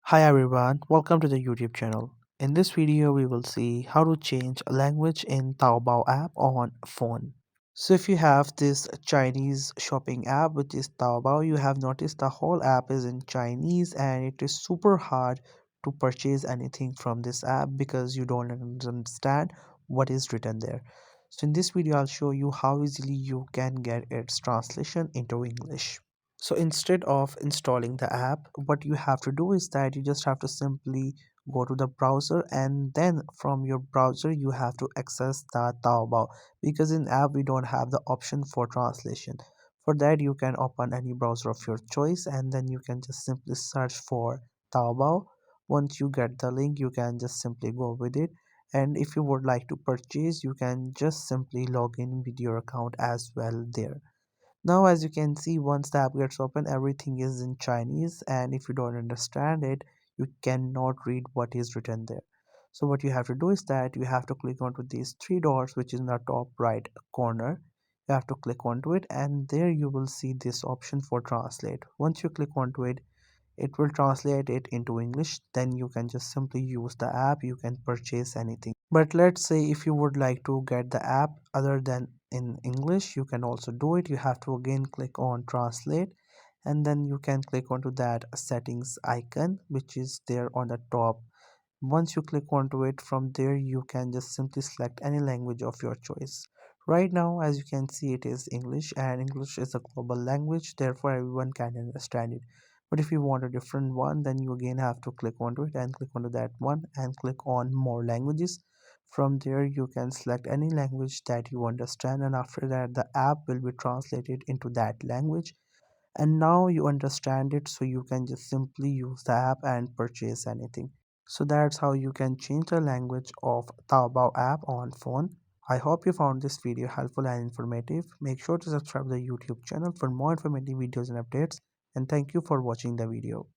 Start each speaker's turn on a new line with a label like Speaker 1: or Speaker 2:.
Speaker 1: Hi everyone, welcome to the YouTube channel. In this video, we will see how to change a language in Taobao app on phone. So if you have this Chinese shopping app which is Taobao, you have noticed the whole app is in Chinese and it is super hard to purchase anything from this app because you don't understand what is written there. So in this video, I'll show you how easily you can get its translation into English. So instead of installing the app, what you have to do is that you just have to simply go to the browser, and then from your browser you have to access the Taobao, because in app we don't have the option for translation. For that, you can open any browser of your choice and then you can just simply search for Taobao. Once you get the link, you can just simply go with it, and if you would like to purchase, you can just simply log in with your account as well there. Now, as you can see, once the app gets open, everything is in Chinese, and if you don't understand it, you cannot read what is written there. So what you have to do is that you have to click onto these three dots which is in the top right corner. You have to click onto it, and there you will see this option for translate. Once you click onto it, it will translate it into English. Then you can just simply use the app, you can purchase anything. But let's say if you would like to get the app other than in English, you can also do it. You have to again click on translate, and then you can click onto that settings icon which is there on the top. Once you click onto it, from there you can just simply select any language of your choice. Right now, as you can see, it is English, and English is a global language, therefore everyone can understand it. But if you want a different one, then you again have to click onto it and click onto that one and click on more languages. From there you can select any language that you understand, and after that the app will be translated into that language, and now you understand it, so you can just simply use the app and purchase anything. So that's how you can change the language of Taobao app on phone. I hope you found this video helpful and informative. Make sure to subscribe to the YouTube channel for more informative videos and updates, and thank you for watching the video.